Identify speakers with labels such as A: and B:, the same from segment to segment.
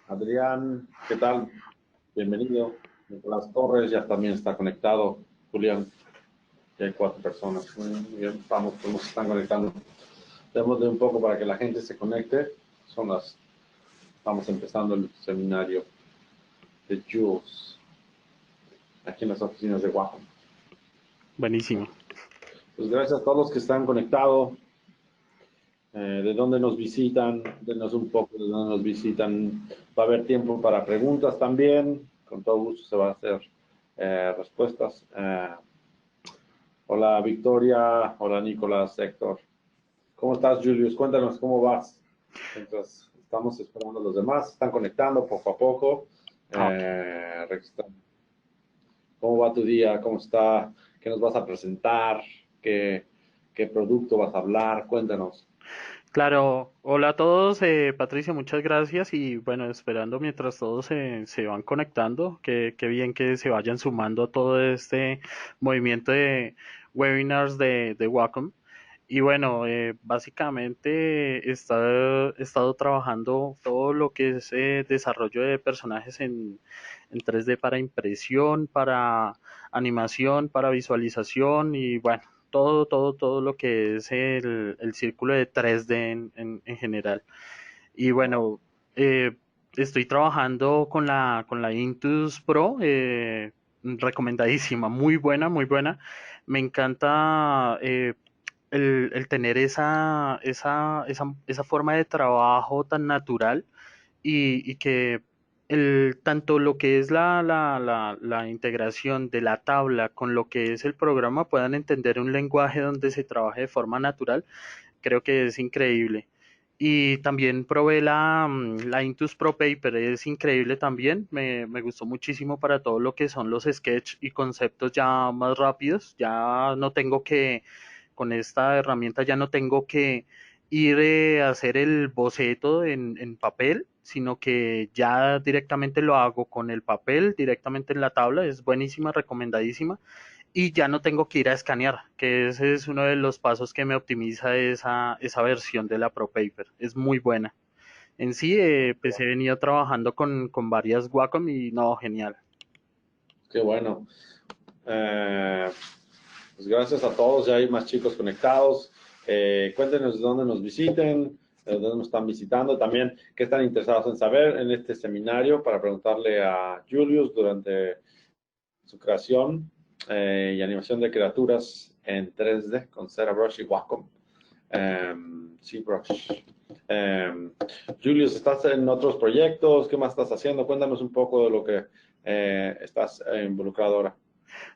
A: Adrián, ¿qué tal? Bienvenido. Nicolás Torres ya también está conectado. Julián, ya hay 4 personas. Muy bien, vamos, pues se están conectando. Démosle un poco para que la gente se conecte. Estamos empezando el seminario de Jules, aquí en las oficinas de Wacom.
B: Buenísimo.
A: Pues gracias a todos los que están conectados. De dónde nos visitan, denos un poco de dónde nos visitan. Va a haber tiempo para preguntas también. Con todo gusto se va a hacer respuestas. Hola Victoria, hola Nicolás, Héctor. ¿Cómo estás, Julius? Cuéntanos cómo vas. Mientras estamos esperando a los demás, están conectando poco a poco.
B: Ok.
A: Registrando. ¿Cómo va tu día? ¿Cómo está? ¿Qué nos vas a presentar? ¿Qué producto vas a hablar? Cuéntanos.
B: Claro, hola a todos, Patricia, muchas gracias y bueno, esperando mientras todos se van conectando, que bien que se vayan sumando a todo este movimiento de webinars de Wacom. Y bueno, básicamente he estado trabajando todo lo que es desarrollo de personajes en 3D para impresión, para animación, para visualización y bueno, todo lo que es el círculo de 3D en general. Y bueno, estoy trabajando con la Intuos Pro, recomendadísima, muy buena, muy buena. Me encanta el tener esa forma de trabajo tan natural y que tanto lo que es la integración de la tabla con lo que es el programa puedan entender un lenguaje donde se trabaje de forma natural, creo que es increíble. Y también probé la Intuos Pro Paper, es increíble también, me gustó muchísimo para todo lo que son los sketch y conceptos ya más rápidos, ya no tengo que, con esta herramienta ya no tengo que ir a hacer el boceto en papel, sino que ya directamente lo hago con el papel, directamente en la tabla, es buenísima, recomendadísima y ya no tengo que ir a escanear, que ese es uno de los pasos que me optimiza esa versión de la ProPaper. Es muy buena. En sí, pues he venido trabajando con varias Wacom y no, genial.
A: Qué bueno. Eh, pues gracias a todos, ya hay más chicos conectados. Cuéntenos de dónde nos visiten, de dónde nos están visitando, también qué están interesados en saber en este seminario para preguntarle a Julius durante su creación y animación de criaturas en 3D con ZBrush y Wacom. ZBrush. Julius, ¿estás en otros proyectos? ¿Qué más estás haciendo? Cuéntanos un poco de lo que estás involucrado ahora.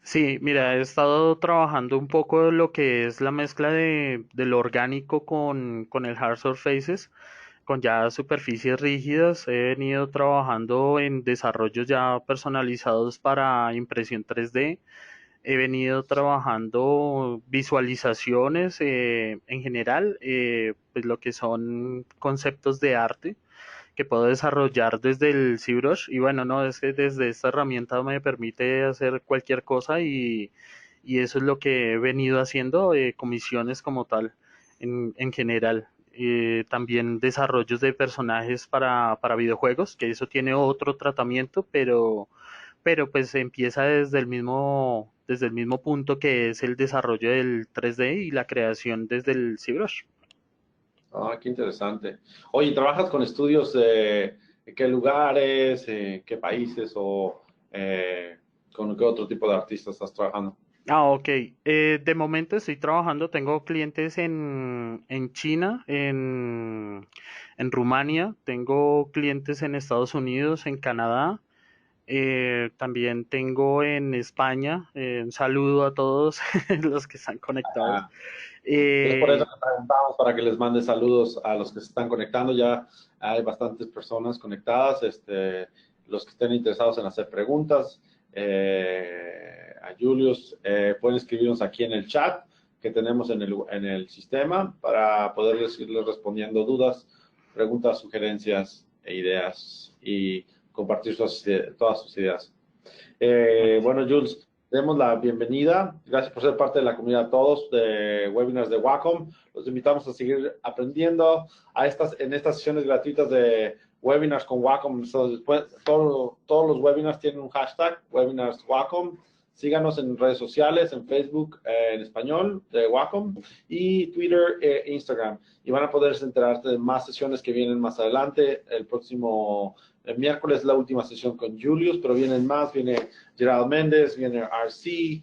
B: Sí, mira, he estado trabajando un poco de lo que es la mezcla de lo orgánico con el hard surfaces, con ya superficies rígidas. He venido trabajando en desarrollos ya personalizados para impresión 3D. He venido trabajando visualizaciones en general, pues lo que son conceptos de arte que puedo desarrollar desde el ZBrush y bueno, no, es que desde esta herramienta me permite hacer cualquier cosa y eso es lo que he venido haciendo, comisiones como tal en general. También desarrollos de personajes para videojuegos, que eso tiene otro tratamiento, pero pues empieza desde el mismo punto que es el desarrollo del 3D y la creación desde el ZBrush.
A: Ah, qué interesante. Oye, ¿trabajas con estudios de qué lugares, qué países o con qué otro tipo de artistas estás trabajando?
B: Ah, ok. De momento estoy trabajando, tengo clientes en China, en Rumania, tengo clientes en Estados Unidos, en Canadá, también tengo en España. Un saludo a todos los que están conectados.
A: Ah, es por eso
B: Eh,
A: que preguntamos para que les mande saludos a los que se están conectando. Ya hay bastantes personas conectadas. Los que estén interesados en hacer preguntas a Julius, pueden escribirnos aquí en el chat que tenemos en el sistema para poderles irles respondiendo dudas, preguntas, sugerencias e ideas y compartir todas sus ideas.
B: Buenísimo.
A: Bueno, Jules. demos la bienvenida. Gracias por ser parte de la comunidad todos de webinars de Wacom. Los invitamos a seguir aprendiendo en estas sesiones gratuitas de webinars con Wacom. Todos los webinars tienen un hashtag, webinars Wacom. Síganos en redes sociales, en Facebook en español de Wacom y Twitter e Instagram. Y van a poder enterarse de más sesiones que vienen más adelante. El miércoles la última sesión con Julius, pero vienen más. Viene Gerald Méndez, viene RC,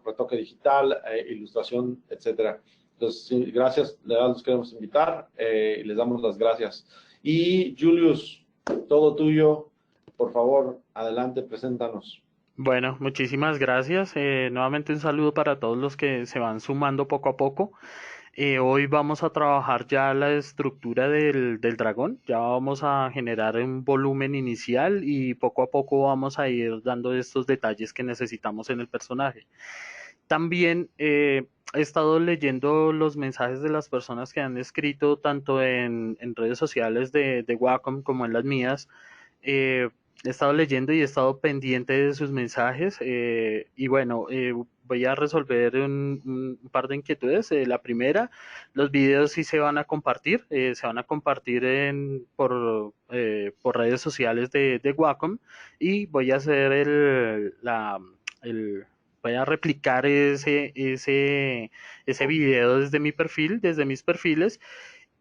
A: retoque digital, ilustración, etcétera. Entonces, sí, gracias, los queremos invitar y les damos las gracias. Y Julius, todo tuyo, por favor, adelante, preséntanos.
B: Bueno, muchísimas gracias. Nuevamente un saludo para todos los que se van sumando poco a poco. Hoy vamos a trabajar ya la estructura del dragón. Ya vamos a generar un volumen inicial y poco a poco vamos a ir dando estos detalles que necesitamos en el personaje. También he estado leyendo los mensajes de las personas que han escrito tanto en redes sociales de Wacom como en las mías. He estado leyendo y he estado pendiente de sus mensajes y bueno, voy a resolver un par de inquietudes. La primera, los videos sí se van a compartir por redes sociales de Wacom y voy a hacer el, voy a replicar ese video desde mi perfil, desde mis perfiles.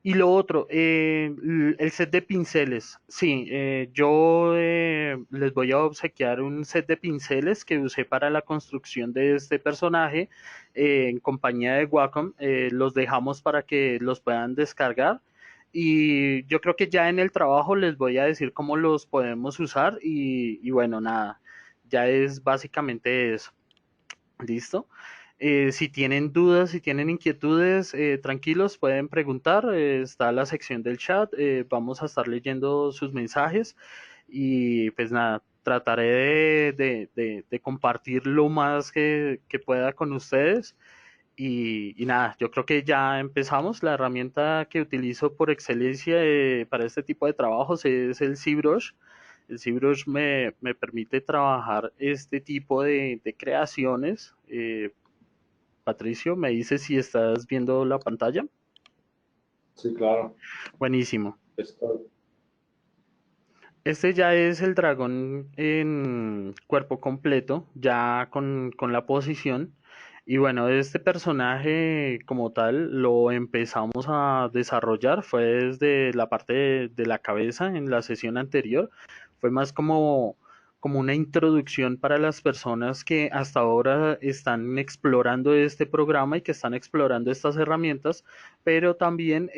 B: Y lo otro, el set de pinceles. Sí, yo les voy a obsequiar un set de pinceles que usé para la construcción de este personaje en compañía de Wacom. Los dejamos para que los puedan descargar. Y yo creo que ya en el trabajo les voy a decir cómo los podemos usar. Y bueno, nada, ya es básicamente eso. ¿Listo? Si tienen dudas, si tienen inquietudes, tranquilos, pueden preguntar. Está la sección del chat. Vamos a estar leyendo sus mensajes y pues nada, trataré de compartir lo más que pueda con ustedes. Y nada, yo creo que ya empezamos. La herramienta que utilizo por excelencia para este tipo de trabajos es el ZBrush. El ZBrush me permite trabajar este tipo de creaciones. Patricio, me dices si estás viendo la pantalla.
A: Sí, claro.
B: Buenísimo.
A: Estoy.
B: Este ya es el dragón en cuerpo completo, ya con la posición. Y bueno, este personaje como tal lo empezamos a desarrollar, fue desde la parte de la cabeza en la sesión anterior. Fue más como una introducción para las personas que hasta ahora están explorando este programa y que están explorando estas herramientas, pero también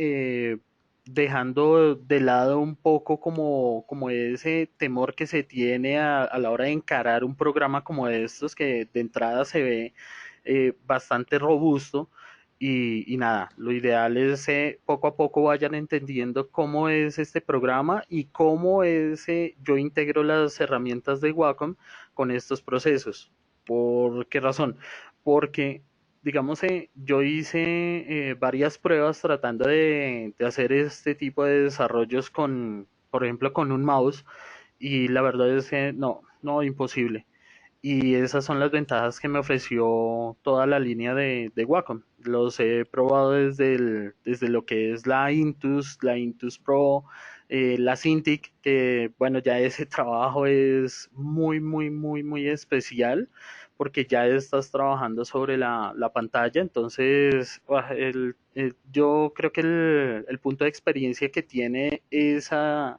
B: dejando de lado un poco como ese temor que se tiene a la hora de encarar un programa como estos, que de entrada se ve bastante robusto. Y nada, lo ideal es poco a poco vayan entendiendo cómo es este programa y cómo yo integro las herramientas de Wacom con estos procesos. ¿Por qué razón? Porque digamos, yo hice varias pruebas tratando de hacer este tipo de desarrollos por ejemplo, con un mouse y la verdad es que no, imposible. Y esas son las ventajas que me ofreció toda la línea de Wacom. Los he probado desde lo que es la Intus Pro, la Cintiq, que bueno, ya ese trabajo es muy, muy, muy, muy especial porque ya estás trabajando sobre la pantalla. Entonces, yo creo que el punto de experiencia que tiene esa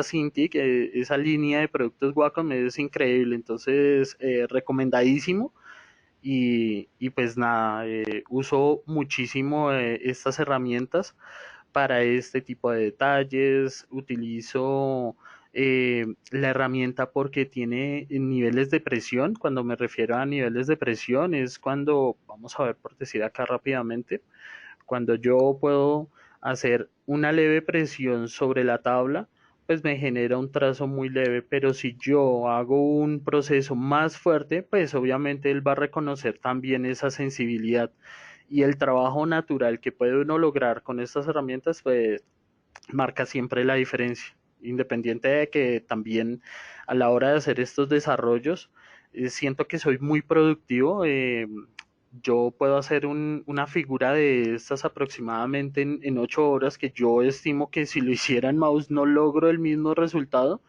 B: Cintiq, esa línea de productos Wacom es increíble. Entonces, recomendadísimo. Y pues nada, uso muchísimo estas herramientas para este tipo de detalles. Utilizo la herramienta porque tiene niveles de presión. Cuando me refiero a niveles de presión es cuando, vamos a ver por decir acá rápidamente, cuando yo puedo hacer una leve presión sobre la tabla, pues me genera un trazo muy leve, pero si yo hago un proceso más fuerte, pues obviamente él va a reconocer también esa sensibilidad y el trabajo natural que puede uno lograr con estas herramientas, pues marca siempre la diferencia, independiente de que también a la hora de hacer estos desarrollos, siento que soy muy productivo. Yo puedo hacer una figura de estas aproximadamente en 8 horas, que yo estimo que si lo hiciera en mouse no logro el mismo resultado,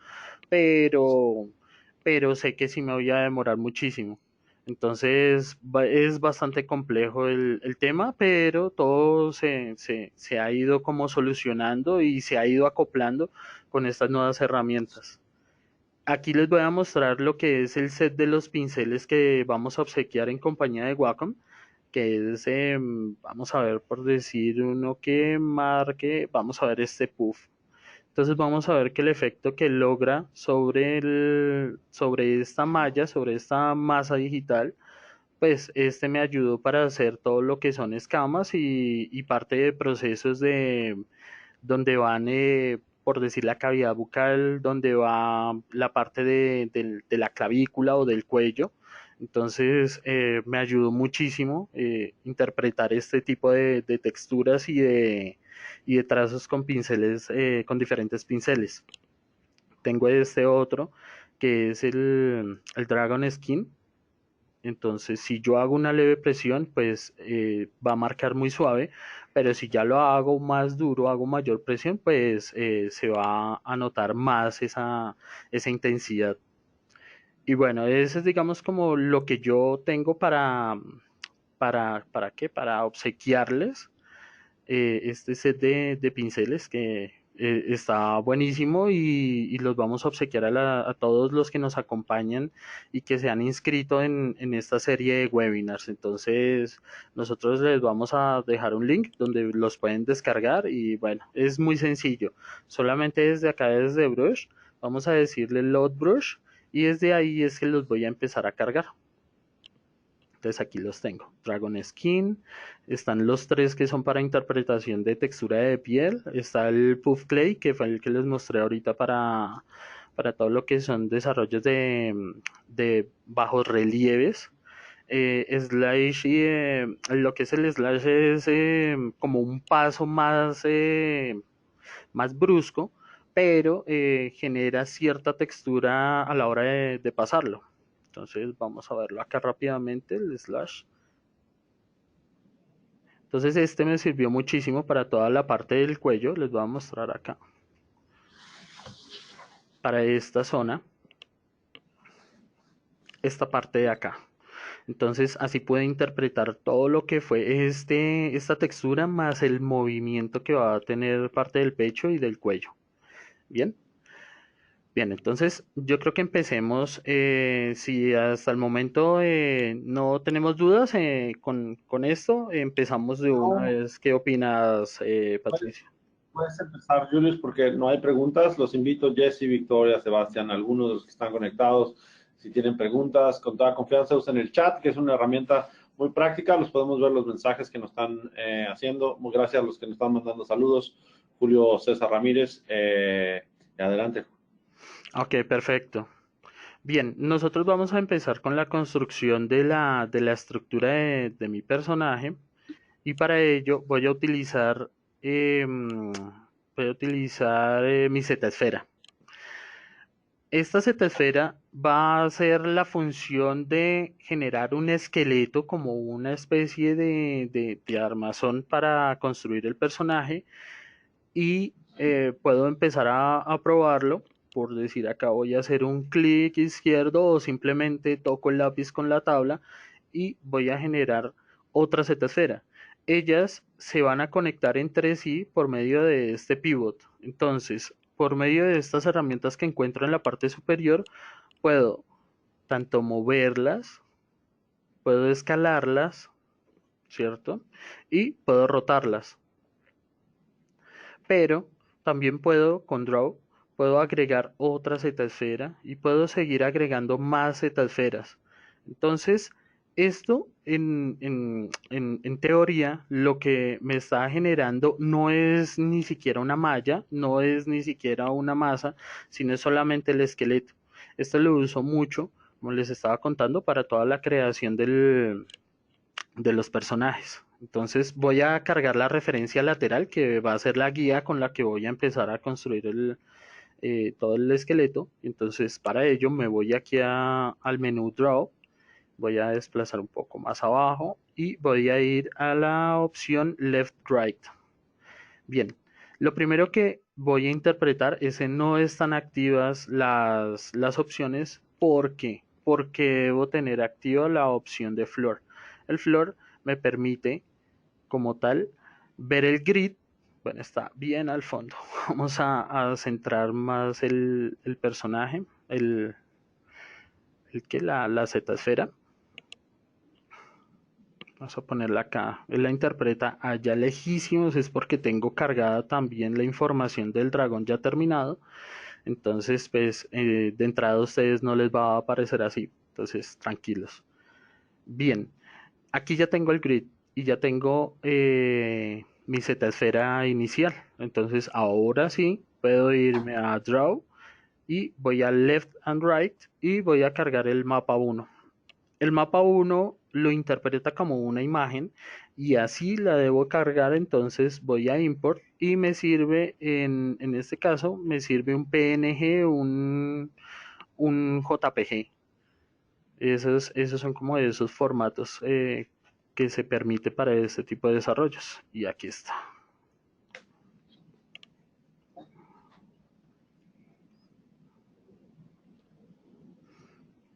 B: pero, pero sé que sí me voy a demorar muchísimo. Entonces es bastante complejo el tema, pero todo se ha ido como solucionando y se ha ido acoplando con estas nuevas herramientas. Aquí les voy a mostrar lo que es el set de los pinceles que vamos a obsequiar en compañía de Wacom, que es, vamos a ver, por decir uno que marque, vamos a ver este puff. Entonces vamos a ver que el efecto que logra sobre esta malla, sobre esta masa digital, pues este me ayudó para hacer todo lo que son escamas y parte de procesos de donde van, por decir, la cavidad bucal, donde va la parte de la clavícula o del cuello. Entonces me ayudó muchísimo interpretar este tipo de texturas y de trazos con pinceles, con diferentes pinceles. Tengo este otro que es el Dragon Skin. Entonces, si yo hago una leve presión, pues va a marcar muy suave, pero si ya lo hago más duro, hago mayor presión, pues se va a notar más esa intensidad. Y bueno, ese es, digamos, como lo que yo tengo ¿para qué? Para obsequiarles este set de pinceles que está buenísimo y los vamos a obsequiar a todos los que nos acompañan y que se han inscrito en esta serie de webinars. Entonces, nosotros les vamos a dejar un link donde los pueden descargar y bueno, es muy sencillo. Solamente desde acá, desde Brush, vamos a decirle Load Brush y desde ahí es que los voy a empezar a cargar. Entonces aquí los tengo. Dragon Skin. Están los tres que son para interpretación de textura de piel. Está el Puff Clay, que fue el que les mostré ahorita para todo lo que son desarrollos de bajos relieves. Slash y lo que es el slash es como un paso más brusco, pero genera cierta textura a la hora de pasarlo. Entonces vamos a verlo acá rápidamente, el slash. Entonces este me sirvió muchísimo para toda la parte del cuello, les voy a mostrar acá. Para esta zona, esta parte de acá. Entonces así puede interpretar todo lo que fue esta textura más el movimiento que va a tener parte del pecho y del cuello. Bien. Bien, entonces yo creo que empecemos. Si hasta el momento no tenemos dudas con esto, empezamos de una
A: No,
B: vez. ¿Qué opinas, Patricia?
A: puedes empezar, Julius, porque no hay preguntas. Los invito, Jesse, Victoria, Sebastián, algunos de los que están conectados. Si tienen preguntas, con toda confianza usen el chat, que es una herramienta muy práctica. Los podemos ver los mensajes que nos están haciendo. Muy gracias a los que nos están mandando saludos. Julio César Ramírez, adelante.
B: Ok, perfecto. Bien, nosotros vamos a empezar con la construcción de la estructura de mi personaje y para ello voy a utilizar mi Z esfera. Esta esfera va a ser la función de generar un esqueleto como una especie de armazón para construir el personaje y puedo empezar a probarlo. Por decir acá voy a hacer un clic izquierdo o simplemente toco el lápiz con la tabla y voy a generar otra esfera. Ellas se van a conectar entre sí por medio de este pivot. Entonces, por medio de estas herramientas que encuentro en la parte superior, puedo tanto moverlas, puedo escalarlas, ¿cierto? Y puedo rotarlas. Pero también puedo, con Draw, puedo agregar otra esfera y puedo seguir agregando más esferas. Entonces, esto en teoría lo que me está generando no es ni siquiera una malla, no es ni siquiera una masa, sino es solamente el esqueleto. Esto lo uso mucho, como les estaba contando, para toda la creación de los personajes. Entonces voy a cargar la referencia lateral que va a ser la guía con la que voy a empezar a construir todo el esqueleto. Entonces para ello me voy aquí al menú Draw, voy a desplazar un poco más abajo y voy a ir a la opción Left Right. Bien, lo primero que voy a interpretar es que no están activas las opciones. ¿Por qué? Porque debo tener activa la opción de Floor. El Floor me permite, como tal, ver el grid. Bueno, está bien al fondo. Vamos a centrar más el personaje, la Z esfera. Vamos a ponerla acá. Él la interpreta allá lejísimos, es porque tengo cargada también la información del dragón ya terminado. Entonces, pues, de entrada a ustedes no les va a aparecer así. Entonces, tranquilos. Bien, aquí ya tengo el grid y ya tengo mi Z esfera inicial. Entonces, ahora sí puedo irme a Draw y voy a Left and Right y voy a cargar el mapa 1. El mapa 1 lo interpreta como una imagen y así la debo cargar. Entonces voy a import y me sirve, en este caso, me sirve un PNG, un JPG. Esos son como esos formatos que se permite para este tipo de desarrollos. Y aquí está.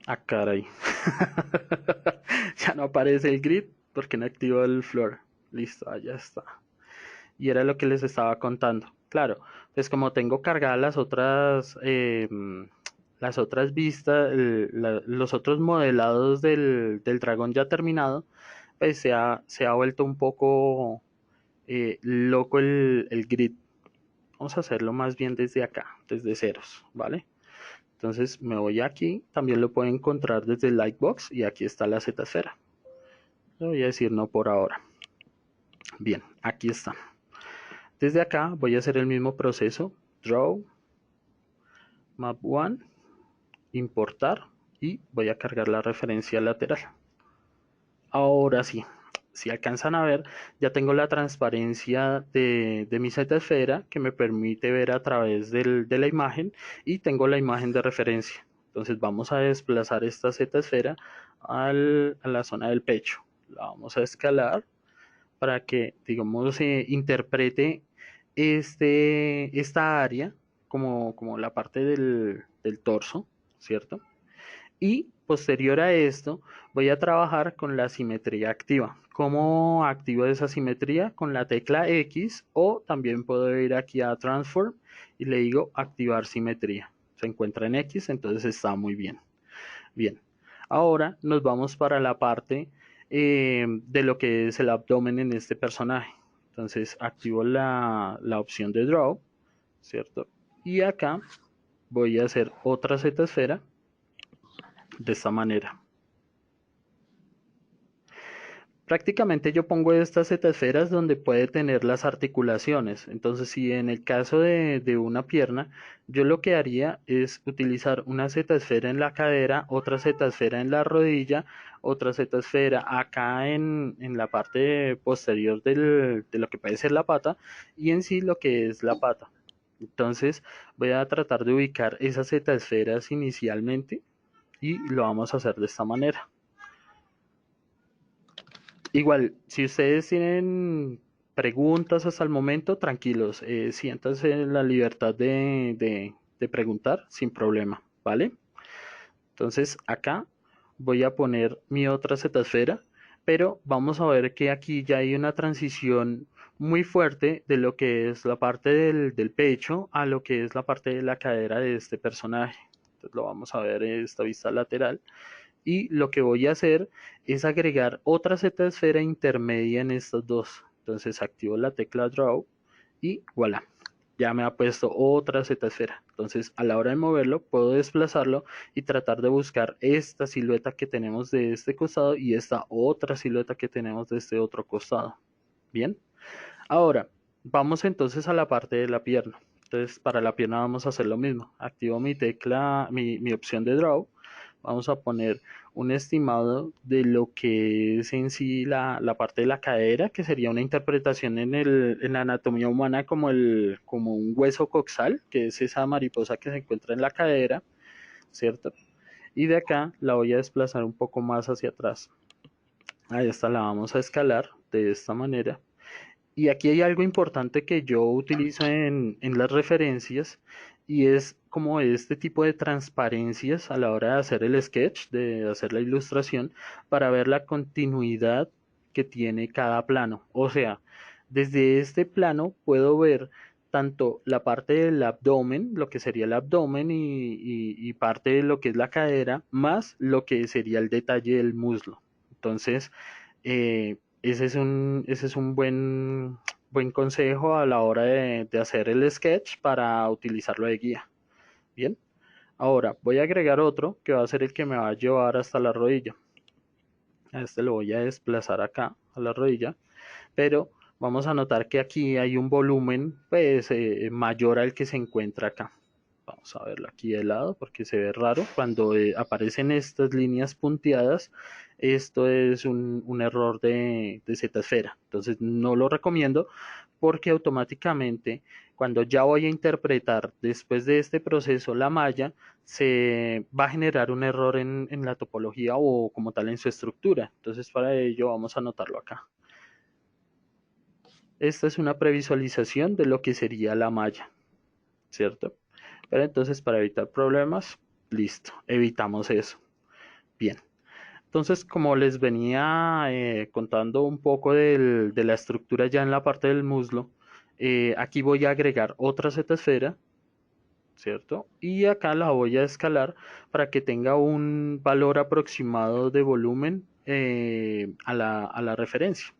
B: Ah, caray. Ya no aparece el grid porque no activo el floor. Listo, allá está. Y era lo que les estaba contando. Claro, pues como tengo cargadas las otras vistas, los otros modelados del dragón ya terminado, pues se ha vuelto un poco loco el grid. Vamos a hacerlo más bien desde acá, desde ceros, ¿vale? Entonces me voy aquí, también lo pueden encontrar desde el Lightbox y aquí está la Z esfera. Le voy a decir no por ahora. Bien, aquí está. Desde acá voy a hacer el mismo proceso, Draw, Map 1, importar y voy a cargar la referencia lateral. Ahora sí, si alcanzan a ver, ya tengo la transparencia de mi Z esfera que me permite ver a través de la imagen y tengo la imagen de referencia. Entonces vamos a desplazar esta Z esfera a la zona del pecho. La vamos a escalar para que, digamos, interprete esta área como la parte del torso, ¿cierto? Y posterior a esto, voy a trabajar con la simetría activa. ¿Cómo activo esa simetría? Con la tecla X o también puedo ir aquí a Transform y le digo activar simetría. Se encuentra en X, entonces está muy bien. Bien, ahora nos vamos para la parte de lo que es el abdomen en este personaje. Entonces activo la opción de Draw, ¿cierto? Y acá voy a hacer otra Z esfera de esta manera. Prácticamente yo pongo estas esferas donde puede tener las articulaciones. Entonces, si en el caso de una pierna, yo lo que haría es utilizar una Z-esfera en la cadera, otra Z-esfera en la rodilla, otra Z-esfera acá en la parte posterior de lo que puede ser la pata y en sí lo que es la pata. Entonces, voy a tratar de ubicar esas Z-esferas inicialmente y lo vamos a hacer de esta manera. Igual, si ustedes tienen preguntas hasta el momento, tranquilos, siéntanse en la libertad de preguntar sin problema, ¿vale? Entonces acá voy a poner mi otra Z-esfera, pero vamos a ver que aquí ya hay una transición muy fuerte de lo que es la parte del pecho a lo que es la parte de la cadera de este personaje. Entonces lo vamos a ver en esta vista lateral y lo que voy a hacer es agregar otra Z esfera intermedia en estas dos. Entonces activo la tecla Draw y voilà, ya me ha puesto otra Z esfera. Entonces a la hora de moverlo puedo desplazarlo y tratar de buscar esta silueta que tenemos de este costado y esta otra silueta que tenemos de este otro costado. Bien, ahora vamos entonces a la parte de la pierna. Entonces para la pierna vamos a hacer lo mismo. Activo mi tecla, mi opción de Draw. Vamos a poner un estimado de lo que es en sí la parte de la cadera, que sería una interpretación en la anatomía humana como un hueso coxal, que es esa mariposa que se encuentra en la cadera, ¿cierto? Y de acá la voy a desplazar un poco más hacia atrás. A esta la vamos a escalar de esta manera. Y aquí hay algo importante que yo utilizo en las referencias y es como este tipo de transparencias a la hora de hacer el sketch, de hacer la ilustración, para ver la continuidad que tiene cada plano. O sea, desde este plano puedo ver tanto la parte del abdomen, lo que sería el abdomen y parte de lo que es la cadera, más lo que sería el detalle del muslo. Entonces, ese es un buen consejo a la hora de hacer el sketch para utilizarlo de guía. Bien, ahora voy a agregar otro que va a ser el que me va a llevar hasta la rodilla. A este lo voy a desplazar acá a la rodilla, pero vamos a notar que aquí hay un volumen pues mayor al que se encuentra acá. Vamos a verlo aquí de lado porque se ve raro. Cuando aparecen estas líneas punteadas, esto es un error de Z-esfera. Entonces no lo recomiendo porque automáticamente cuando ya voy a interpretar después de este proceso la malla, se va a generar un error en la topología o como tal en su estructura. Entonces para ello vamos a anotarlo acá. Esta es una previsualización de lo que sería la malla, ¿cierto? Pero entonces para evitar problemas, listo, evitamos eso. Bien, entonces como les venía contando un poco de la estructura ya en la parte del muslo, aquí voy a agregar otra Z-esfera, ¿cierto? Y acá la voy a escalar para que tenga un valor aproximado de volumen a la referencia.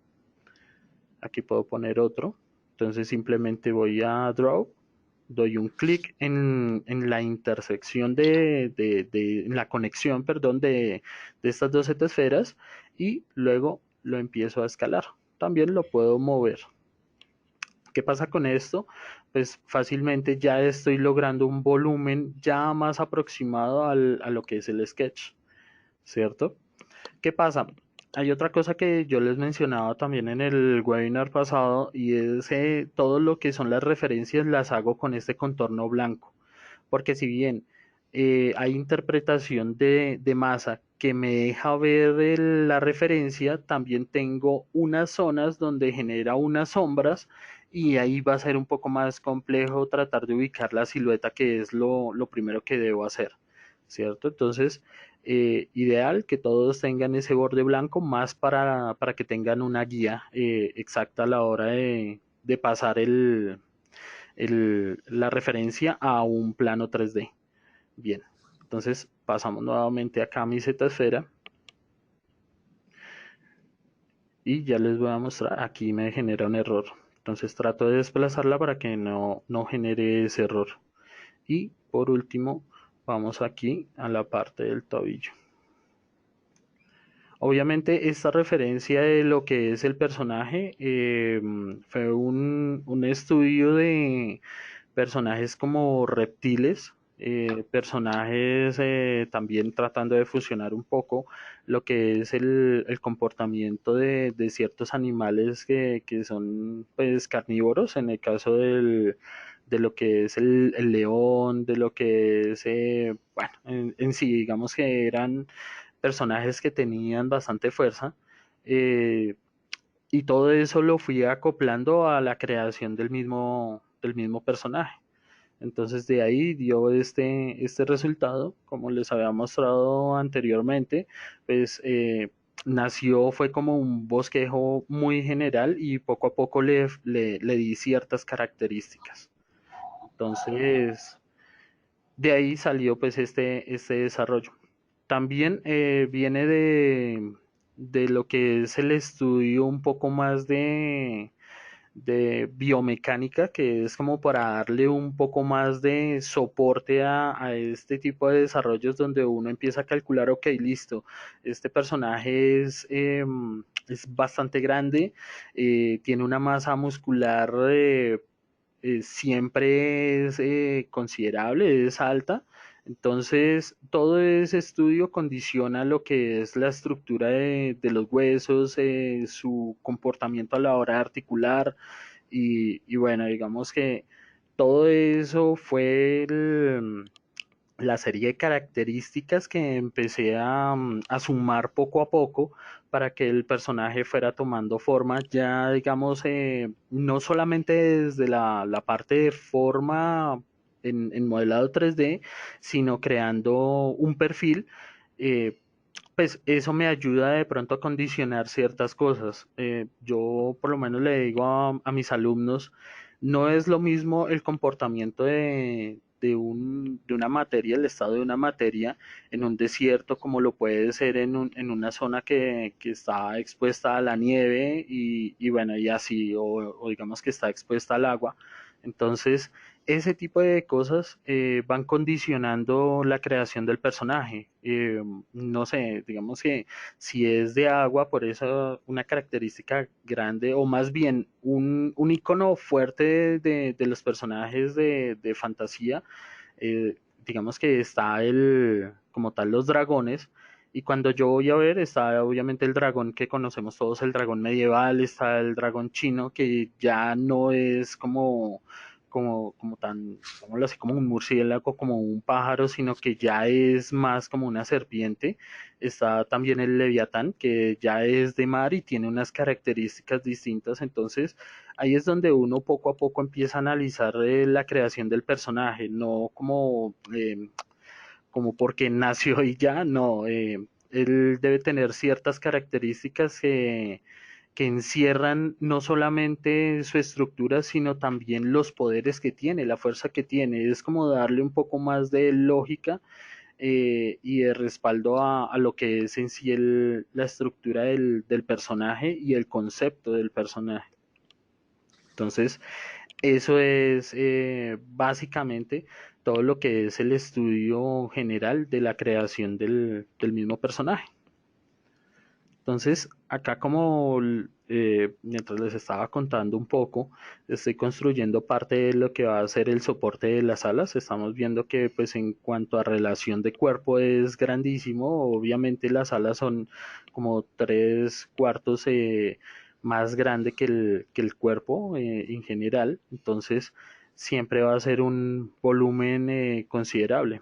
B: Aquí puedo poner otro. Entonces simplemente voy a Draw, doy un clic en la intersección en la conexión, perdón, de estas dos esferas y luego lo empiezo a escalar. También lo puedo mover. ¿Qué pasa con esto? Pues fácilmente ya estoy logrando un volumen ya más aproximado a lo que es el sketch, ¿cierto? ¿Qué pasa? Hay otra cosa que yo les mencionaba también en el webinar pasado y es todo lo que son las referencias las hago con este contorno blanco. Porque si bien hay interpretación de masa que me deja ver la referencia, también tengo unas zonas donde genera unas sombras y ahí va a ser un poco más complejo tratar de ubicar la silueta, que es lo primero que debo hacer, ¿cierto? Entonces, ideal que todos tengan ese borde blanco, más para que tengan una guía exacta a la hora de pasar la referencia a un plano 3D. Bien, entonces pasamos nuevamente acá a mi Z esfera y ya les voy a mostrar, aquí me genera un error. Entonces trato de desplazarla para que no genere ese error. Y por último, vamos aquí a la parte del tobillo. Obviamente esta referencia de lo que es el personaje fue un estudio de personajes como reptiles, personajes también tratando de fusionar un poco lo que es el comportamiento de ciertos animales que son pues carnívoros, en el caso de lo que es el león, de lo que es, bueno, en sí, digamos que eran personajes que tenían bastante fuerza. eh, y todo eso lo fui acoplando a la creación del mismo personaje. Entonces de ahí dio este resultado, como les había mostrado anteriormente, pues nació, fue como un bosquejo muy general y poco a poco le di ciertas características. Entonces, de ahí salió pues este desarrollo. También viene de lo que es el estudio un poco más de biomecánica, que es como para darle un poco más de soporte a este tipo de desarrollos donde uno empieza a calcular, ok, listo, este personaje es bastante grande, tiene una masa muscular siempre es considerable, es alta. Entonces, todo ese estudio condiciona lo que es la estructura de los huesos, su comportamiento a la hora de articular y bueno, digamos que todo eso fue la serie de características que empecé a sumar poco a poco para que el personaje fuera tomando forma, ya digamos, no solamente desde la parte de forma en modelado 3D, sino creando un perfil. eh, pues eso me ayuda de pronto a condicionar ciertas cosas. Yo por lo menos le digo a mis alumnos, no es lo mismo el comportamiento de una materia, el estado de una materia en un desierto como lo puede ser en una zona que está expuesta a la nieve y bueno, y así, o digamos que está expuesta al agua. Entonces, ese tipo de cosas van condicionando la creación del personaje. No sé, digamos que si es de agua, por eso una característica grande, o más bien un icono fuerte de los personajes de fantasía, digamos que está como tal los dragones. Y cuando yo voy a ver, está obviamente el dragón que conocemos todos, el dragón medieval, está el dragón chino, que ya no es como tan, digámoslo así, como un murciélago, como un pájaro, sino que ya es más como una serpiente. Está también el leviatán, que ya es de mar y tiene unas características distintas. Entonces, ahí es donde uno poco a poco empieza a analizar la creación del personaje, no como porque nació y ya, no. Él debe tener ciertas características que encierran no solamente su estructura, sino también los poderes que tiene, la fuerza que tiene. Es como darle un poco más de lógica y de respaldo a lo que es en sí la estructura del personaje y el concepto del personaje. Entonces, eso es básicamente todo lo que es el estudio general de la creación del mismo personaje. Entonces, acá como mientras les estaba contando un poco, estoy construyendo parte de lo que va a ser el soporte de las alas. Estamos viendo que pues en cuanto a relación de cuerpo es grandísimo. Obviamente las alas son como tres cuartos más grande que el cuerpo en general. Entonces, siempre va a ser un volumen considerable,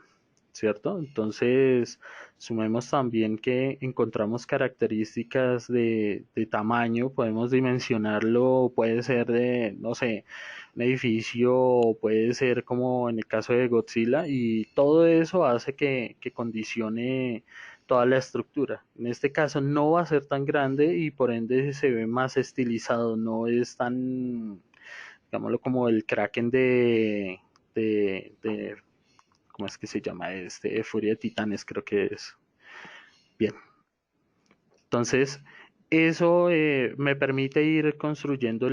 B: ¿cierto? Entonces, sumemos también que encontramos características de tamaño, podemos dimensionarlo, puede ser de, no sé, un edificio, puede ser como en el caso de Godzilla, y todo eso hace que condicione toda la estructura. En este caso no va a ser tan grande y por ende se ve más estilizado, no es tan, digámoslo, como el Kraken de ¿cómo es que se llama? Furia de Titanes, creo que es. Bien. Entonces, eso me permite ir construyendo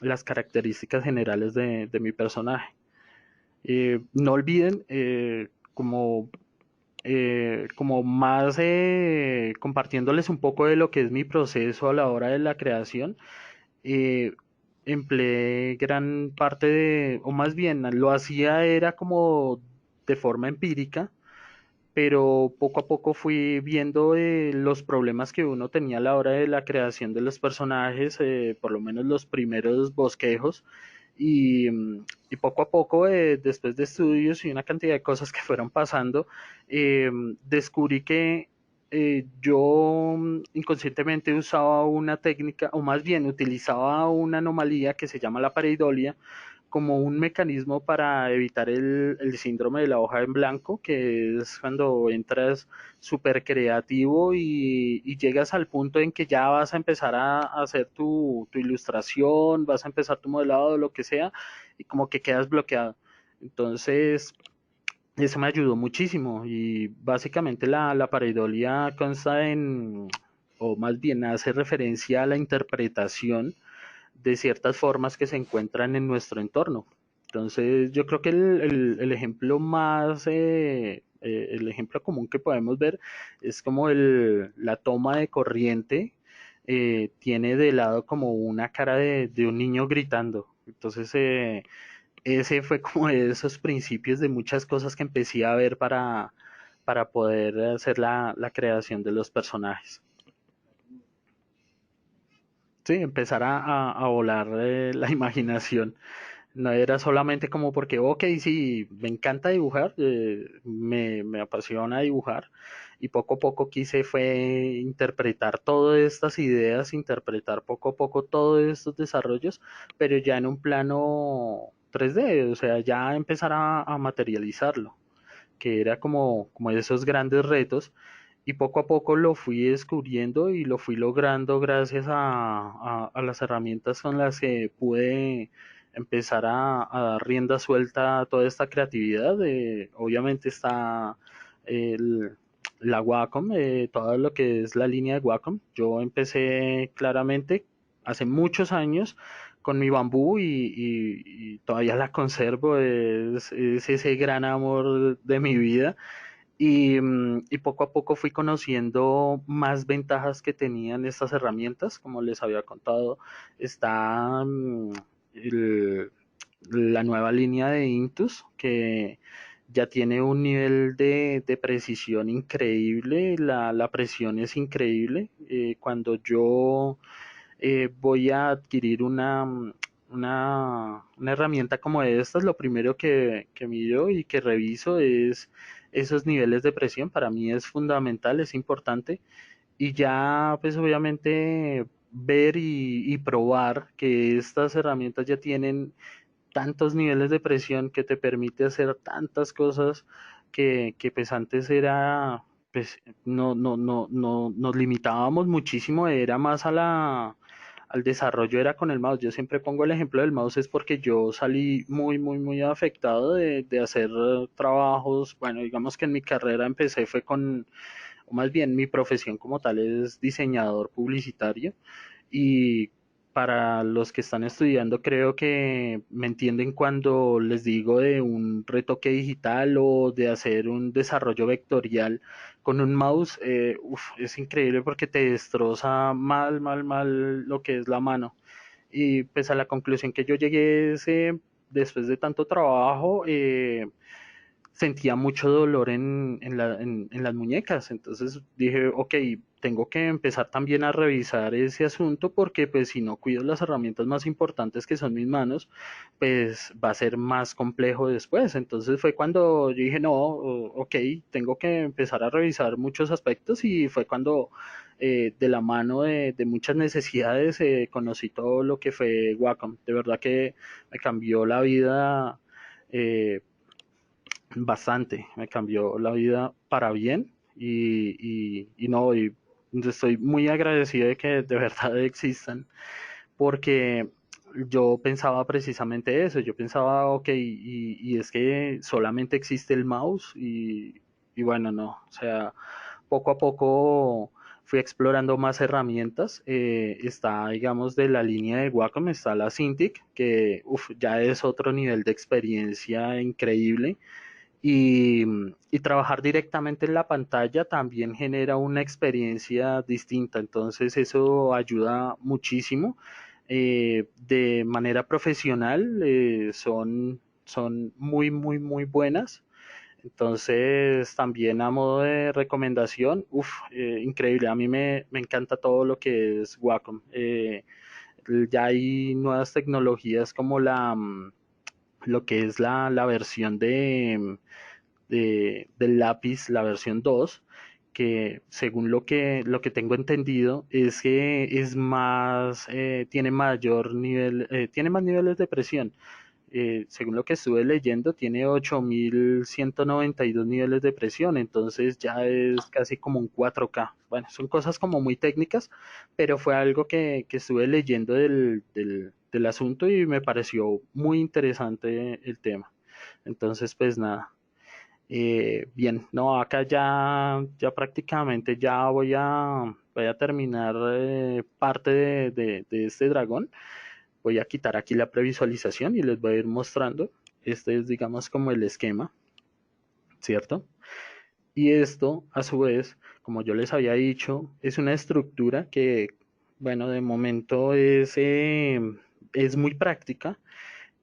B: las características generales de mi personaje. No olviden, como más compartiéndoles un poco de lo que es mi proceso a la hora de la creación, eh, empleé gran parte o más bien lo hacía era como de forma empírica, pero poco a poco fui viendo los problemas que uno tenía a la hora de la creación de los personajes, por lo menos los primeros bosquejos, y poco a poco, después de estudios y una cantidad de cosas que fueron pasando, descubrí que yo inconscientemente usaba una técnica, o más bien utilizaba una anomalía que se llama la pareidolia, como un mecanismo para evitar el síndrome de la hoja en blanco, que es cuando entras súper creativo y llegas al punto en que ya vas a empezar a hacer tu ilustración, vas a empezar tu modelado, lo que sea, y como que quedas bloqueado. Entonces, eso me ayudó muchísimo y básicamente la pareidolia consta o más bien hace referencia a la interpretación de ciertas formas que se encuentran en nuestro entorno. Entonces, yo creo que el ejemplo el ejemplo común que podemos ver es como la toma de corriente tiene de lado como una cara de un niño gritando. Entonces, ese fue como de esos principios de muchas cosas que empecé a ver para poder hacer la creación de los personajes. Sí, empezar a volar la imaginación. No era solamente como porque, ok, sí, me encanta dibujar, me apasiona dibujar y poco a poco quise fue interpretar todas estas ideas, interpretar poco a poco todos estos desarrollos, pero ya en un plano 3D, o sea, ya empezar a materializarlo, que era como esos grandes retos y poco a poco lo fui descubriendo y lo fui logrando gracias a las herramientas con las que pude empezar a dar rienda suelta a toda esta creatividad. Obviamente está el, la Wacom, todo lo que es la línea de Wacom. Yo empecé claramente hace muchos años con mi bambú y todavía la conservo, es ese gran amor de mi vida y poco a poco fui conociendo más ventajas que tenían estas herramientas. Como les había contado, está el- la nueva línea de Intus que ya tiene un nivel de precisión increíble. La presión es increíble. Cuando yo voy a adquirir una herramienta como estas, lo primero que miro y que reviso es esos niveles de presión. Para mí es fundamental, es importante. Y ya, pues obviamente, ver y probar que estas herramientas ya tienen tantos niveles de presión que te permite hacer tantas cosas que pues antes era, pues no, nos limitábamos muchísimo, era más al desarrollo, era con el mouse. Yo siempre pongo el ejemplo del mouse es porque yo salí muy afectado de hacer trabajos, bueno, digamos que en mi carrera empecé fue o más bien mi profesión como tal es diseñador publicitario y para los que están estudiando, creo que me entienden cuando les digo de un retoque digital o de hacer un desarrollo vectorial con un mouse. Es increíble porque te destroza mal lo que es la mano. Y pues a la conclusión que yo llegué es, después de tanto trabajo, sentía mucho dolor en las muñecas. Entonces dije, ok, tengo que empezar también a revisar ese asunto porque pues si no cuido las herramientas más importantes que son mis manos, pues va a ser más complejo después. Entonces fue cuando yo dije, no, ok, tengo que empezar a revisar muchos aspectos y fue cuando de la mano de muchas necesidades conocí todo lo que fue Wacom. De verdad que me cambió la vida. eh, Bastante, me cambió la vida para bien y no, y estoy muy agradecido de que de verdad existan, porque yo pensaba precisamente eso, yo pensaba, ok, y es que solamente existe el mouse y bueno, no, o sea, poco a poco fui explorando más herramientas. Está, digamos, de la línea de Wacom, está la Cintiq, que ya es otro nivel de experiencia increíble y, y trabajar directamente en la pantalla también genera una experiencia distinta, entonces eso ayuda muchísimo. De manera profesional son muy buenas. Entonces, también a modo de recomendación, increíble, a mí me encanta todo lo que es Wacom. Ya hay nuevas tecnologías como lo que es la versión del lápiz, la versión 2 que según lo que tengo entendido es que es más, tiene mayor nivel, tiene más niveles de presión. Según lo que estuve leyendo, tiene 8192 niveles de presión, entonces ya es casi como un 4K. Bueno, son cosas como muy técnicas, pero fue algo que estuve leyendo del asunto y me pareció muy interesante el tema. Entonces, pues nada. Bien, no, acá ya prácticamente ya voy a terminar parte de este dragón. Voy a quitar aquí la previsualización y les voy a ir mostrando. Este es, digamos, como el esquema, ¿cierto? Y esto, a su vez, como yo les había dicho, es una estructura que, bueno, de momento es muy práctica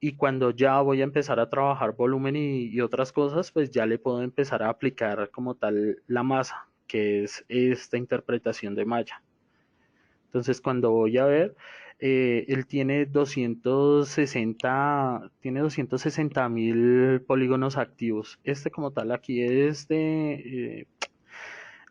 B: y cuando ya voy a empezar a trabajar volumen y otras cosas, pues ya le puedo empezar a aplicar como tal la masa, que es esta interpretación de malla. Entonces, cuando voy a ver, él tiene 260.000 polígonos activos. Este como tal aquí es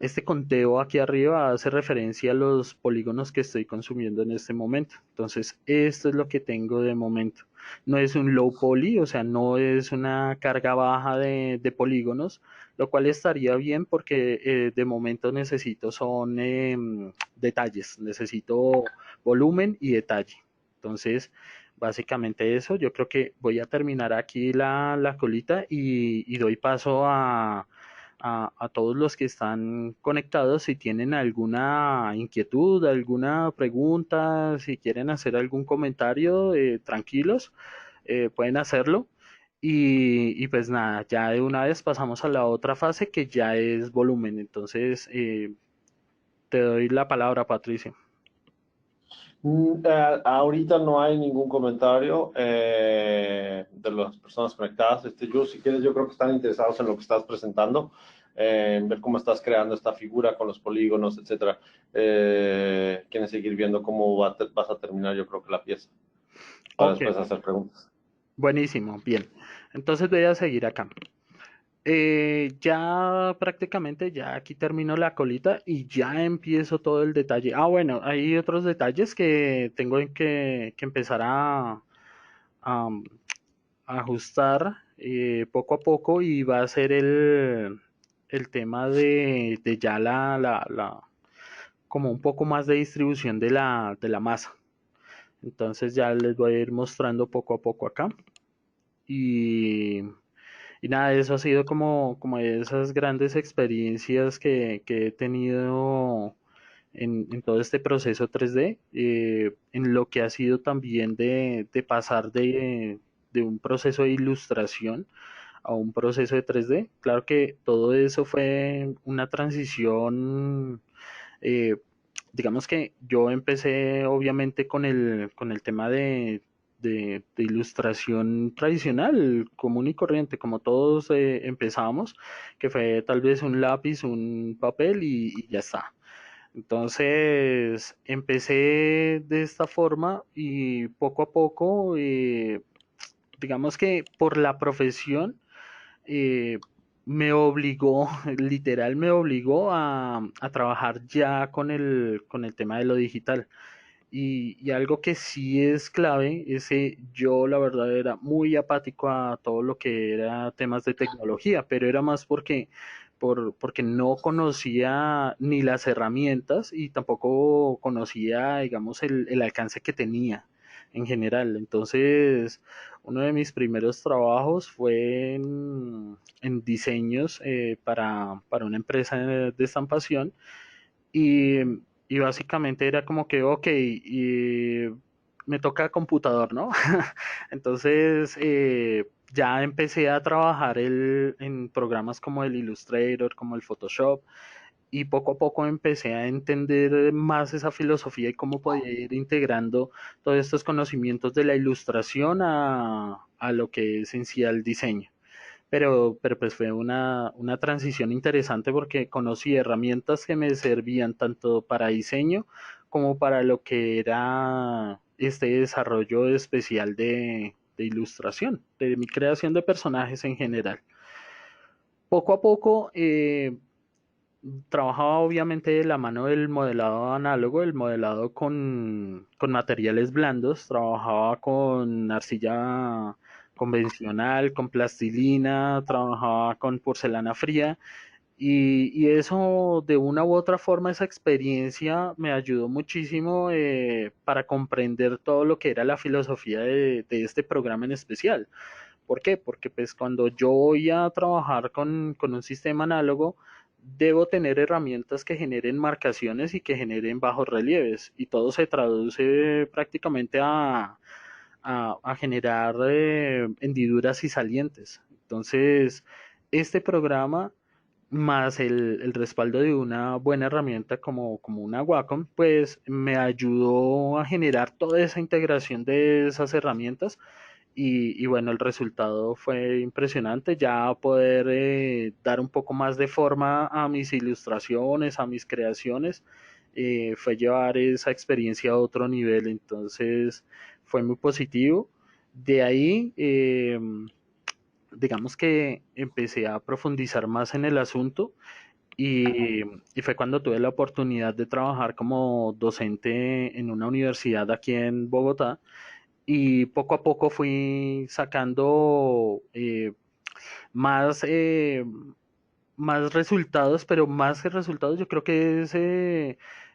B: este conteo aquí arriba hace referencia a los polígonos que estoy consumiendo en este momento. Entonces, esto es lo que tengo de momento. No es un low poly, o sea, no es una carga baja de polígonos, lo cual estaría bien porque de momento necesito son detalles, necesito volumen y detalle. Entonces, básicamente eso, yo creo que voy a terminar aquí la colita y doy paso a todos los que están conectados. Si tienen alguna inquietud, alguna pregunta, si quieren hacer algún comentario, tranquilos, pueden hacerlo. Y pues nada, ya de una vez pasamos a la otra fase que ya es volumen. Entonces, te doy la palabra, Patricia.
A: Ahorita no hay ningún comentario de las personas conectadas. Yo, si quieres, yo creo que están interesados en lo que estás presentando, en ver cómo estás creando esta figura con los polígonos, etcétera. Quieren seguir viendo cómo vas a terminar, yo creo que la pieza, para
B: Ok,
A: después hacer preguntas.
B: buenísimo, bien. Entonces voy a seguir acá. Ya prácticamente ya aquí termino la colita y ya empiezo todo el detalle. Ah, bueno, hay otros detalles que tengo que empezar a ajustar poco a poco y va a ser el tema de ya como un poco más de distribución de la masa. Entonces ya les voy a ir mostrando poco a poco acá. Y y nada, eso ha sido como esas grandes experiencias que he tenido en todo este proceso 3D, en lo que ha sido también de pasar de un proceso de ilustración a un proceso de 3D. Claro que todo eso fue una transición, eh, digamos que yo empecé obviamente con el tema de ilustración tradicional, común y corriente, como todos empezamos, que fue tal vez un lápiz, un papel y ya está. Entonces empecé de esta forma y poco a poco, digamos que por la profesión, eh, me obligó, literal me obligó a trabajar ya con el tema de lo digital. Y algo que sí es clave es que yo la verdad era muy apático a todo lo que era temas de tecnología, pero era más porque no conocía ni las herramientas y tampoco conocía, digamos, el alcance que tenía en general. Entonces, uno de mis primeros trabajos fue en diseños para una empresa de estampación y, y básicamente era como que, ok, y me toca computador, ¿no? Entonces ya empecé a trabajar en programas como el Illustrator, como el Photoshop, y poco a poco empecé a entender más esa filosofía y cómo podía ir integrando todos estos conocimientos de la ilustración a lo que es en sí el diseño. Pero pues fue una transición interesante porque conocí herramientas que me servían tanto para diseño como para lo que era este desarrollo especial de ilustración, de mi creación de personajes en general. Poco a poco trabajaba obviamente de la mano del modelado análogo, el modelado con materiales blandos, trabajaba con arcilla convencional, con plastilina, trabajaba con porcelana fría y eso de una u otra forma, esa experiencia me ayudó muchísimo para comprender todo lo que era la filosofía de este programa en especial. ¿Por qué? Porque pues cuando yo voy a trabajar con un sistema análogo, debo tener herramientas que generen marcaciones y que generen bajos relieves. Y todo se traduce prácticamente a generar hendiduras y salientes. Entonces, este programa más el respaldo de una buena herramienta como una Wacom, pues me ayudó a generar toda esa integración de esas herramientas y bueno, el resultado fue impresionante, ya poder dar un poco más de forma a mis ilustraciones, a mis creaciones, fue llevar esa experiencia a otro nivel, entonces fue muy positivo. De ahí, digamos que empecé a profundizar más en el asunto y fue cuando tuve la oportunidad de trabajar como docente en una universidad aquí en Bogotá y poco a poco fui sacando más, más resultados, pero más que resultados yo creo que es,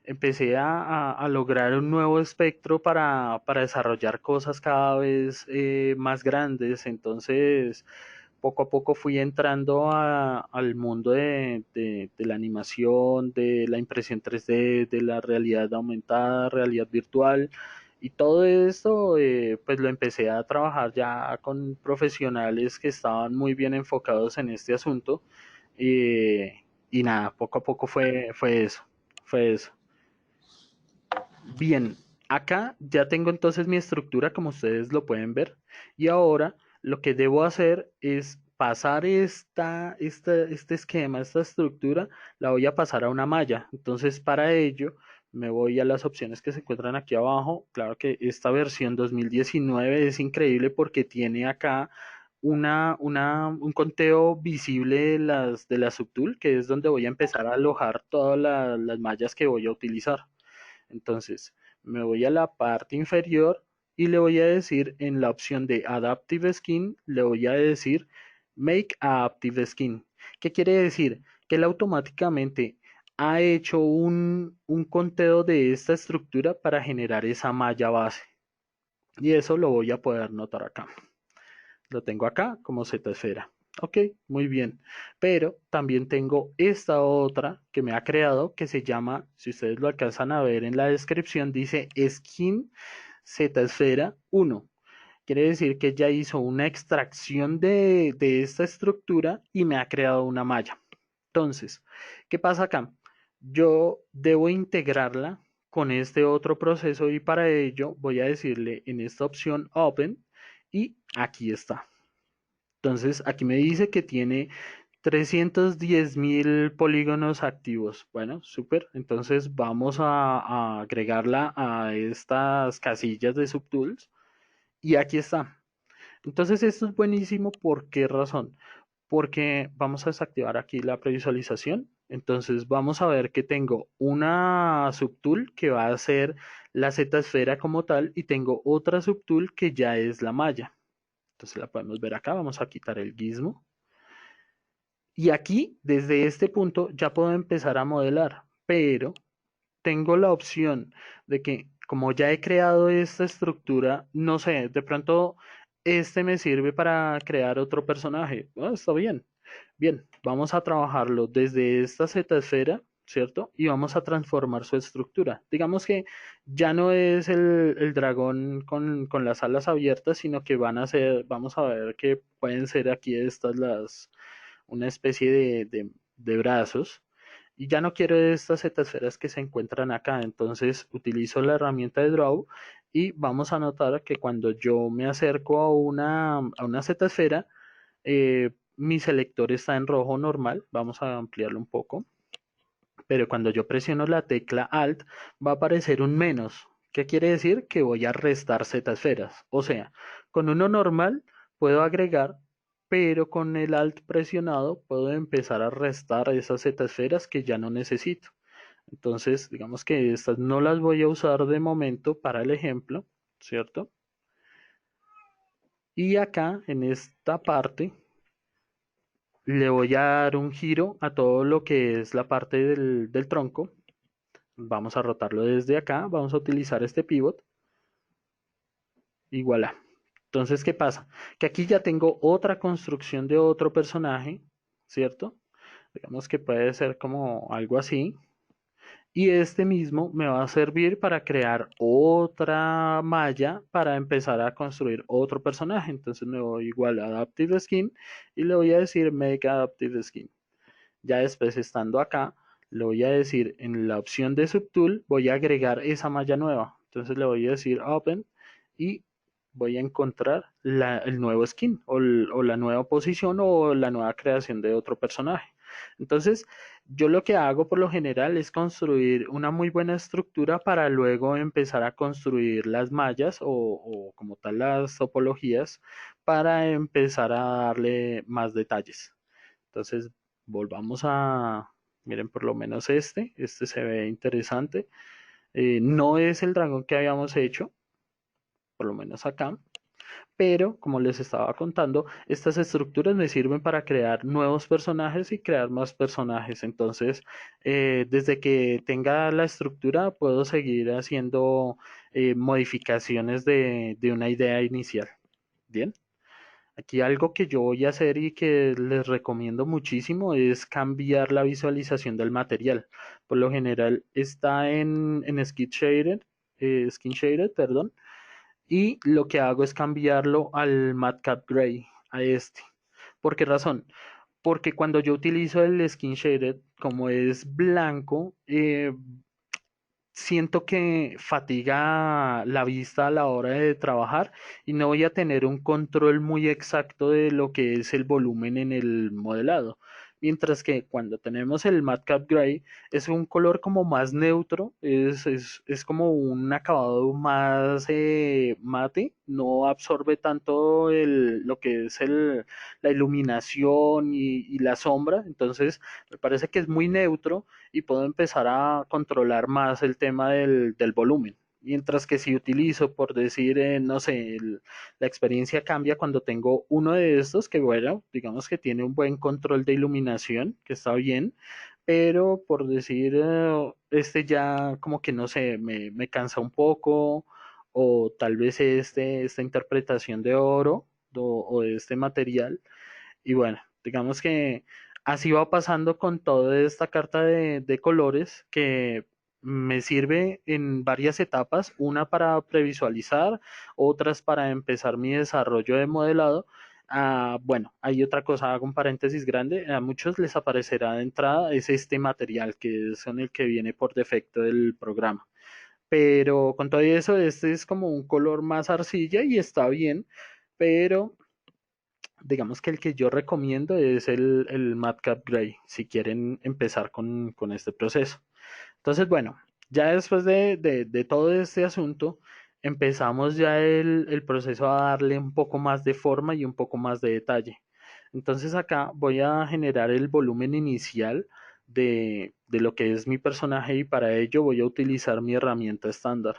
B: empecé a lograr un nuevo espectro para desarrollar cosas cada vez más grandes, entonces poco a poco fui entrando al mundo de la animación, de la impresión 3D, de la realidad aumentada, realidad virtual. Y todo esto, pues lo empecé a trabajar ya con profesionales que estaban muy bien enfocados en este asunto. Y nada, poco a poco fue eso, fue eso. Bien, acá ya tengo entonces mi estructura como ustedes lo pueden ver y ahora lo que debo hacer es pasar este esquema, esta estructura, la voy a pasar a una malla. Entonces para ello me voy a las opciones que se encuentran aquí abajo. Claro que esta versión 2019 es increíble porque tiene acá un conteo visible de la subtool, que es donde voy a empezar a alojar todas las mallas que voy a utilizar. Entonces, me voy a la parte inferior y le voy a decir en la opción de Adaptive Skin, le voy a decir Make Adaptive Skin. ¿Qué quiere decir? Que él automáticamente ha hecho un conteo de esta estructura para generar esa malla base. Y eso lo voy a poder notar acá. Lo tengo acá como Z esfera. Ok, muy bien. Pero también tengo esta otra que me ha creado que se llama, si ustedes lo alcanzan a ver en la descripción, dice Skin Z esfera 1. Quiere decir que ya hizo una extracción de esta estructura y me ha creado una malla. Entonces, ¿qué pasa acá? Yo debo integrarla con este otro proceso y para ello voy a decirle en esta opción Open y aquí está. Entonces, aquí me dice que tiene 310.000 polígonos activos. Bueno, súper. Entonces, vamos a agregarla a estas casillas de subtools. Y aquí está. Entonces, esto es buenísimo. ¿Por qué razón? Porque vamos a desactivar aquí la previsualización. Entonces, vamos a ver que tengo una subtool que va a ser la Z esfera como tal y tengo otra subtool que ya es la malla. Entonces la podemos ver acá, vamos a quitar el gizmo. Y aquí, desde este punto, ya puedo empezar a modelar, pero tengo la opción de que como ya he creado esta estructura, no sé, de pronto este me sirve para crear otro personaje. Bueno, está bien. Bien, vamos a trabajarlo desde esta Z esfera, ¿cierto? Y vamos a transformar su estructura. Digamos que ya no es el dragón con las alas abiertas, sino que van a ser, vamos a ver que pueden ser aquí estas una especie de brazos. Y ya no quiero estas esferas que se encuentran acá. Entonces utilizo la herramienta de Draw y vamos a notar que cuando yo me acerco a una esfera, mi selector está en rojo normal. Vamos a ampliarlo un poco. Pero cuando yo presiono la tecla Alt, va a aparecer un menos. ¿Qué quiere decir? Que voy a restar Z esferas. O sea, con uno normal puedo agregar, pero con el Alt presionado puedo empezar a restar esas Z esferas que ya no necesito. Entonces, digamos que estas no las voy a usar de momento para el ejemplo, ¿cierto? Y acá, en esta parte, le voy a dar un giro a todo lo que es la parte del tronco. Vamos a rotarlo desde acá, vamos a utilizar este pivot y voilà. Entonces, ¿qué pasa? Que aquí ya tengo otra construcción de otro personaje, ¿cierto? Digamos que puede ser como algo así. Y este mismo me va a servir para crear otra malla para empezar a construir otro personaje. Entonces me voy igual a Adaptive Skin y le voy a decir Make Adaptive Skin. Ya después estando acá, le voy a decir en la opción de Subtool, voy a agregar esa malla nueva. Entonces le voy a decir Open y voy a encontrar el nuevo skin o la nueva posición o la nueva creación de otro personaje. Entonces, yo lo que hago por lo general es construir una muy buena estructura para luego empezar a construir las mallas o como tal las topologías para empezar a darle más detalles. Entonces, volvamos a, miren por lo menos este se ve interesante. No es el dragón que habíamos hecho, por lo menos acá, pero como les estaba contando, estas estructuras me sirven para crear nuevos personajes y crear más personajes. Entonces, desde que tenga la estructura, puedo seguir haciendo modificaciones de una idea inicial. Bien. Aquí algo que yo voy a hacer y que les recomiendo muchísimo es cambiar la visualización del material. Por lo general está en Skin Shaded, perdón, y lo que hago es cambiarlo al Madcap Gray, a este. ¿Por qué razón? Porque cuando yo utilizo el Skin Shaded, como es blanco, siento que fatiga la vista a la hora de trabajar y no voy a tener un control muy exacto de lo que es el volumen en el modelado. Mientras que cuando tenemos el Madcap Gray es un color como más neutro, es como un acabado más mate, no absorbe tanto lo que es la iluminación y la sombra, entonces me parece que es muy neutro y puedo empezar a controlar más el tema del volumen. Mientras que si utilizo, por decir, no sé, la experiencia cambia cuando tengo uno de estos que, bueno, digamos que tiene un buen control de iluminación, que está bien, pero por decir, este ya como que no sé, me cansa un poco, o tal vez esta interpretación de oro o de este material y bueno, digamos que así va pasando con toda esta carta de colores que me sirve en varias etapas, una para previsualizar, otras para empezar mi desarrollo de modelado. Ah, bueno, hay otra cosa, hago un paréntesis grande, a muchos les aparecerá de entrada, es este material que es con el que viene por defecto del programa. Pero con todo eso, este es como un color más arcilla y está bien, pero digamos que el que yo recomiendo es el Madcap Gray, si quieren empezar con este proceso. Entonces, bueno, ya después de todo este asunto, empezamos ya el proceso a darle un poco más de forma y un poco más de detalle. Entonces acá voy a generar el volumen inicial de lo que es mi personaje y para ello voy a utilizar mi herramienta estándar.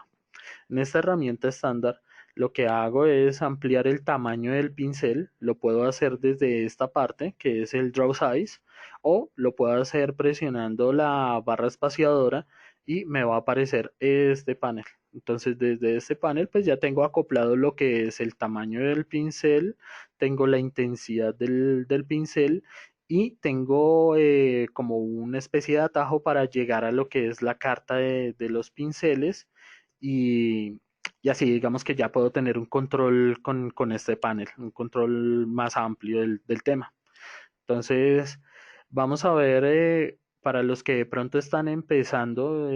B: En esta herramienta estándar, lo que hago es ampliar el tamaño del pincel. Lo puedo hacer desde esta parte, que es el Draw Size, o lo puedo hacer presionando la barra espaciadora y me va a aparecer este panel. Entonces, desde este panel, pues ya tengo acoplado lo que es el tamaño del pincel, tengo la intensidad del pincel y tengo como una especie de atajo para llegar a lo que es la carta de los pinceles y, y así digamos que ya puedo tener un control con este panel, un control más amplio del tema. Entonces, vamos a ver, para los que de pronto están empezando,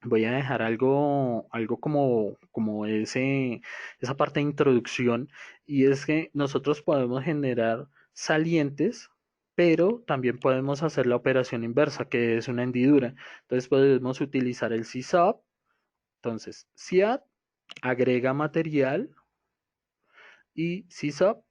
B: voy a dejar algo como esa parte de introducción, y es que nosotros podemos generar salientes, pero también podemos hacer la operación inversa, que es una hendidura. Entonces podemos utilizar el CSAP. Entonces, CIAD agrega material y CSAP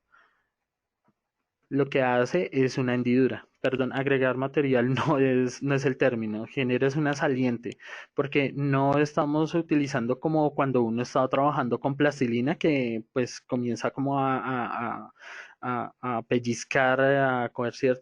B: lo que hace es una hendidura. Perdón, agregar material no es el término, generas una saliente, porque no estamos utilizando como cuando uno está trabajando con plastilina que pues comienza como a pellizcar, a coger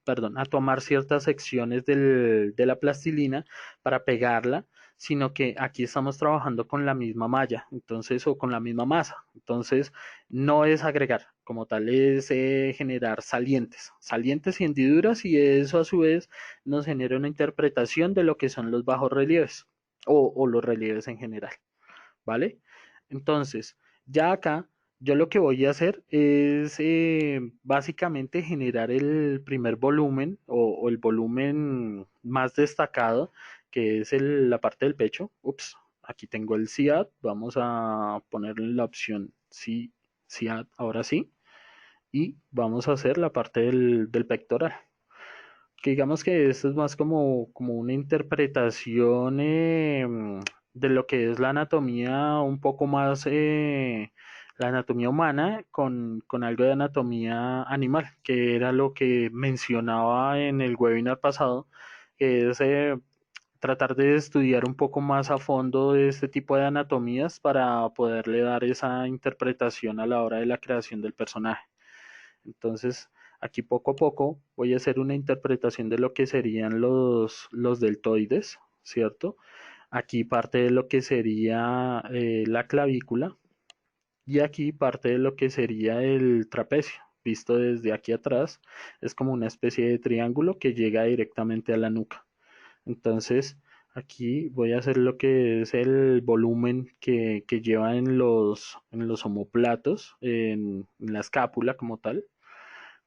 B: perdón, a tomar ciertas secciones de la plastilina para pegarla, sino que aquí estamos trabajando con la misma malla, entonces, o con la misma masa. Entonces, no es agregar, como tal es generar salientes y hendiduras, y eso a su vez nos genera una interpretación de lo que son los bajos relieves o los relieves en general, ¿vale? Entonces, ya acá yo lo que voy a hacer es básicamente generar el primer volumen o el volumen más destacado, que es la parte del pecho. Ups, aquí tengo el CIAT, vamos a ponerle la opción CIAT, ahora sí, y vamos a hacer la parte del pectoral. Que digamos que esto es más como una interpretación de lo que es la anatomía un poco más, la anatomía humana con algo de anatomía animal, que era lo que mencionaba en el webinar pasado, que es tratar de estudiar un poco más a fondo este tipo de anatomías para poderle dar esa interpretación a la hora de la creación del personaje. Entonces, aquí poco a poco voy a hacer una interpretación de lo que serían los deltoides, ¿cierto? Aquí parte de lo que sería la clavícula y aquí parte de lo que sería el trapecio. Visto desde aquí atrás, es como una especie de triángulo que llega directamente a la nuca. Entonces, aquí voy a hacer lo que es el volumen que lleva en los omóplatos, en la escápula como tal,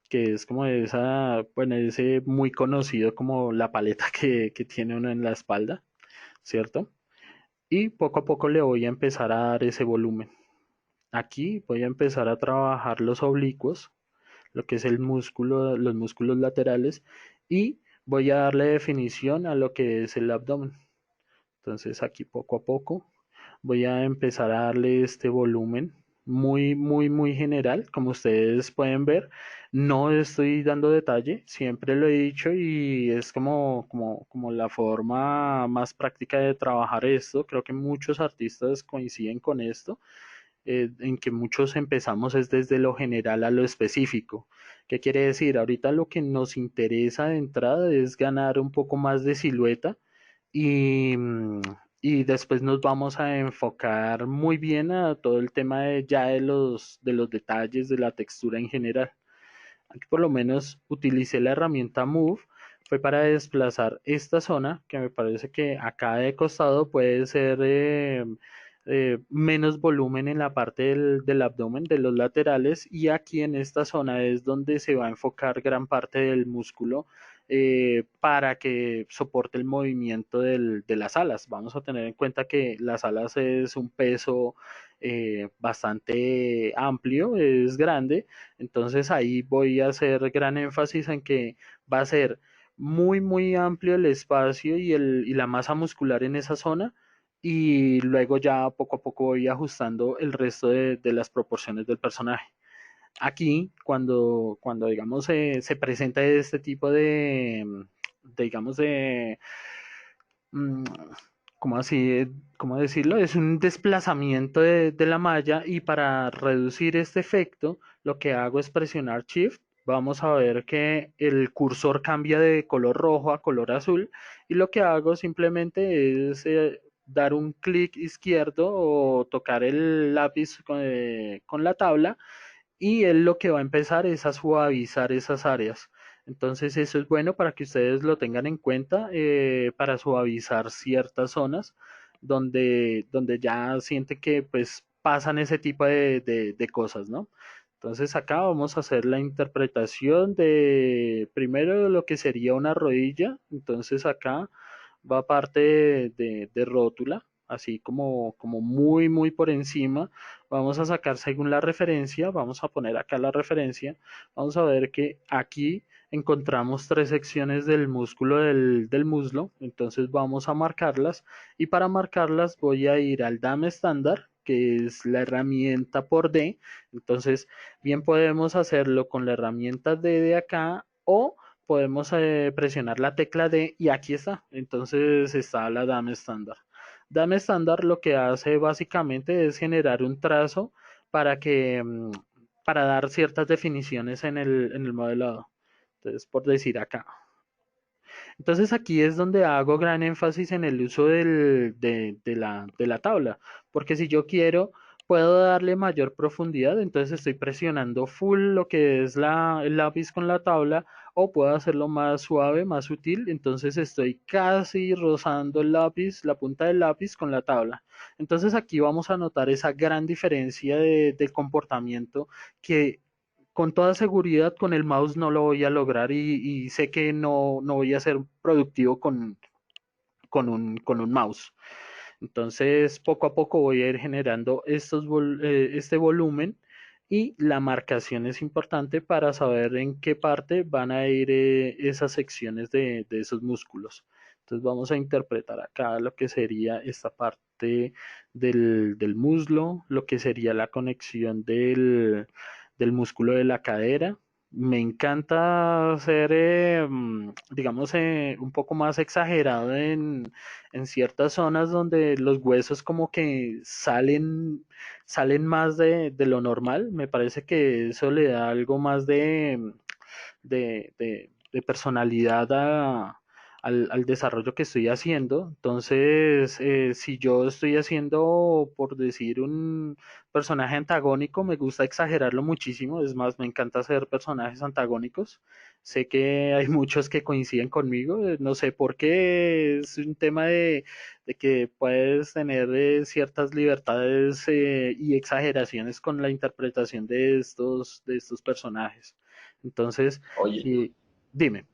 B: que es como esa, bueno, ese muy conocido como la paleta que tiene uno en la espalda, ¿cierto? Y poco a poco le voy a empezar a dar ese volumen. Aquí voy a empezar a trabajar los oblicuos, lo que es el músculo, los músculos laterales, y voy a darle definición a lo que es el abdomen. Entonces aquí poco a poco voy a empezar a darle este volumen muy general. Como ustedes pueden ver, no estoy dando detalle, siempre lo he dicho y es como la forma más práctica de trabajar esto. Creo que muchos artistas coinciden con esto, en que muchos empezamos es desde lo general a lo específico. ¿Qué quiere decir? Ahorita lo que nos interesa de entrada es ganar un poco más de silueta y, y después nos vamos a enfocar muy bien a todo el tema ya de los detalles de la textura en general. Aquí por lo menos utilicé la herramienta Move, fue para desplazar esta zona, que me parece que acá de costado puede ser menos volumen en la parte del abdomen, de los laterales, y aquí en esta zona es donde se va a enfocar gran parte del músculo para que soporte el movimiento de las alas. Vamos a tener en cuenta que las alas es un peso bastante amplio, es grande, entonces ahí voy a hacer gran énfasis en que va a ser muy amplio el espacio y la masa muscular en esa zona, y luego ya poco a poco voy ajustando el resto de las proporciones del personaje. Aquí, cuando digamos, se presenta este tipo digamos, mm, ¿cómo así, cómo decirlo? Es un desplazamiento de la malla, y para reducir este efecto, lo que hago es presionar Shift. Vamos a ver que el cursor cambia de color rojo a color azul, y lo que hago simplemente es dar un clic izquierdo o tocar el lápiz con la tabla, y él lo que va a empezar es a suavizar esas áreas. Entonces eso es bueno para que ustedes lo tengan en cuenta, para suavizar ciertas zonas donde ya sienten que pues pasan ese tipo de cosas, ¿no? Entonces acá vamos a hacer la interpretación de primero lo que sería una rodilla. Entonces acá va parte de rótula, así como muy por encima. Vamos a sacar según la referencia, vamos a poner acá la referencia, vamos a ver que aquí encontramos tres secciones del músculo del muslo, entonces vamos a marcarlas, y para marcarlas voy a ir al DAM estándar, que es la herramienta por D. Entonces bien podemos hacerlo con la herramienta D de acá, o podemos presionar la tecla D y aquí está. Entonces está la dame estándar. Dame estándar lo que hace básicamente es generar un trazo para que para dar ciertas definiciones en el modelado. Entonces, por decir acá. Entonces aquí es donde hago gran énfasis en el uso de la tabla, porque si yo quiero, puedo darle mayor profundidad, entonces estoy presionando full lo que es el lápiz con la tabla, o puedo hacerlo más suave, más sutil, entonces estoy casi rozando el lápiz, la punta del lápiz con la tabla. Entonces aquí vamos a notar esa gran diferencia de comportamiento que con toda seguridad con el mouse no lo voy a lograr, y sé que no voy a ser productivo con un mouse. Entonces, poco a poco voy a ir generando este volumen y la marcación es importante para saber en qué parte van a ir esas secciones de esos músculos. Entonces vamos a interpretar acá lo que sería esta parte del muslo, lo que sería la conexión del músculo de la cadera. Me encanta ser, digamos, un poco más exagerado en ciertas zonas donde los huesos como que salen más de lo normal. Me parece que eso le da algo más de personalidad al desarrollo que estoy haciendo. Entonces, si yo estoy haciendo, por decir, un personaje antagónico, me gusta exagerarlo muchísimo. Es más, me encanta hacer personajes antagónicos. Sé que hay muchos que coinciden conmigo, no sé por qué, es un tema de que puedes tener ciertas libertades y exageraciones con la interpretación de estos personajes. Entonces,
A: Oye,
B: sí, dime.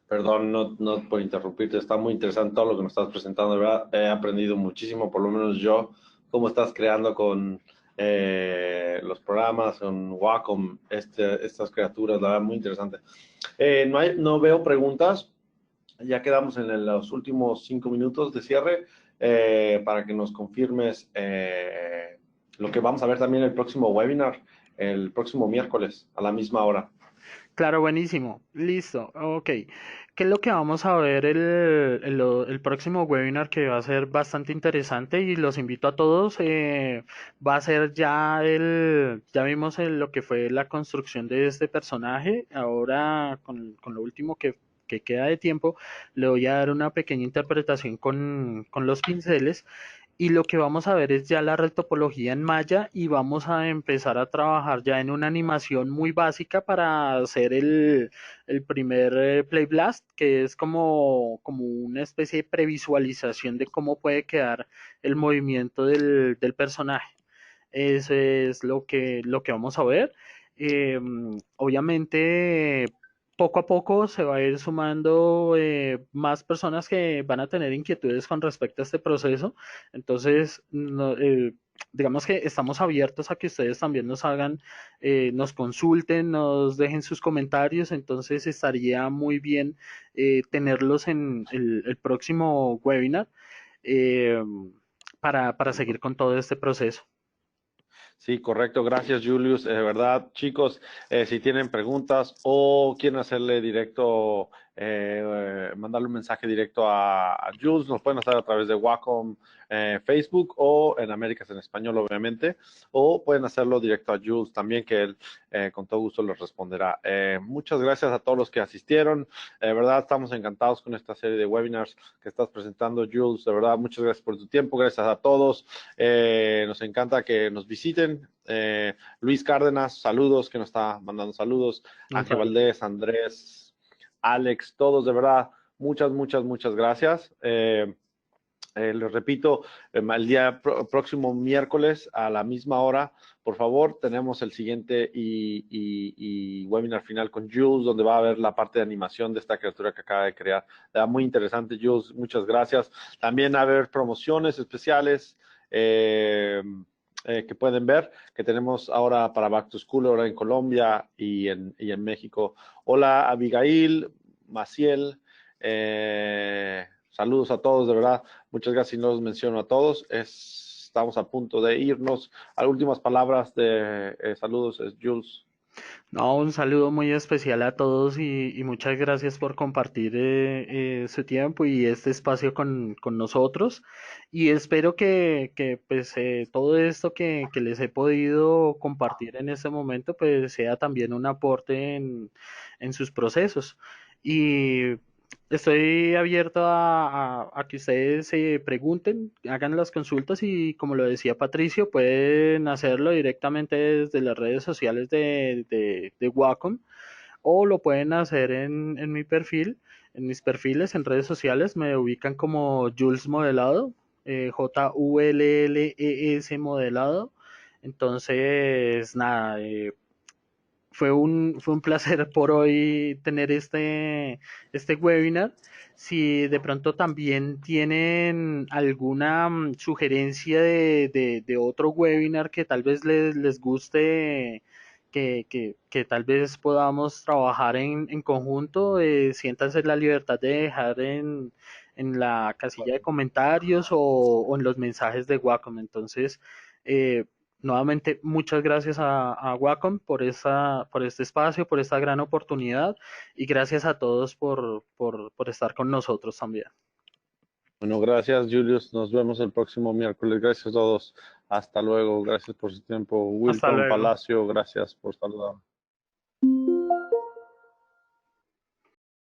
A: perdón, no por interrumpirte, está muy interesante todo lo que nos estás presentando, de verdad, he aprendido muchísimo, por lo menos yo, cómo estás creando con los programas, con Wacom, estas criaturas, la verdad, muy interesante. No veo preguntas, ya quedamos en los últimos 5 minutos de cierre para que nos confirmes lo que vamos a ver también el próximo webinar, el próximo miércoles a la misma hora.
B: Claro, buenísimo. Listo. Ok. ¿Qué es lo que vamos a ver el próximo webinar que va a ser bastante interesante y los invito a todos? Va a ser ya vimos lo que fue la construcción de este personaje. Ahora, con lo último que queda de tiempo, le voy a dar una pequeña interpretación con los pinceles. Y lo que vamos a ver es ya la retopología en Maya y vamos a empezar a trabajar ya en una animación muy básica para hacer el primer Play Blast, que es como una especie de previsualización de cómo puede quedar el movimiento del personaje. Eso es lo que vamos a ver. Obviamente, poco a poco se va a ir sumando más personas que van a tener inquietudes con respecto a este proceso. Entonces, digamos que estamos abiertos a que ustedes también nos hagan, nos consulten, nos dejen sus comentarios. Entonces, estaría muy bien tenerlos en el próximo webinar eh, para seguir con todo este proceso.
A: Sí, correcto. Gracias, Julius. De verdad, chicos, si tienen preguntas o quieren hacerle directo, mandarle un mensaje directo a Jules, nos pueden hacer a través de Wacom Facebook o en Américas en Español, obviamente, o pueden hacerlo directo a Jules también, que él con todo gusto les responderá. Muchas gracias a todos los que asistieron. De verdad, estamos encantados con esta serie de webinars que estás presentando, Jules. De verdad, muchas gracias por tu tiempo. Gracias a todos. Nos encanta que nos visiten. Luis Cárdenas, saludos, que nos está mandando saludos.
B: Un
A: Ángel
B: saludo.
A: Valdés, Andrés, Alex, todos de verdad, muchas gracias. Les repito, el día próximo miércoles a la misma hora, por favor, tenemos el siguiente y webinar final con Jules, donde va a haber la parte de animación de esta criatura que acaba de crear. Muy interesante, Jules, muchas gracias. También va a haber promociones especiales. Que pueden ver, que tenemos ahora para Back to School, ahora en Colombia y en México. Hola, Abigail, Maciel, saludos a todos, de verdad. Muchas gracias y no los menciono a todos. Estamos a punto de irnos. A las últimas palabras de saludos es Jules.
B: No, un saludo muy especial a todos y muchas gracias por compartir su tiempo y este espacio con nosotros. Y espero que pues, todo esto que les he podido compartir en este momento pues sea también un aporte en sus procesos. Y estoy abierto a que ustedes se pregunten, hagan las consultas y como lo decía Patricio, pueden hacerlo directamente desde las redes sociales de Wacom o lo pueden hacer en mi perfil, en mis perfiles en redes sociales, me ubican como Jules Modelado, Jullles Modelado. Entonces, nada, fue un placer por hoy tener este webinar. Si de pronto también tienen alguna sugerencia de otro webinar que tal vez les guste, que tal vez podamos trabajar en conjunto, siéntanse en la libertad de dejar en la casilla de comentarios o en los mensajes de Wacom. Entonces, eh, nuevamente, muchas gracias a Wacom por este espacio, por esta gran oportunidad y gracias a todos por estar con nosotros también.
A: Bueno, gracias, Julius. Nos vemos el próximo miércoles. Gracias a todos. Hasta luego. Gracias por su tiempo.
B: Hasta
A: Wilton
B: luego.
A: Palacio, gracias por saludar.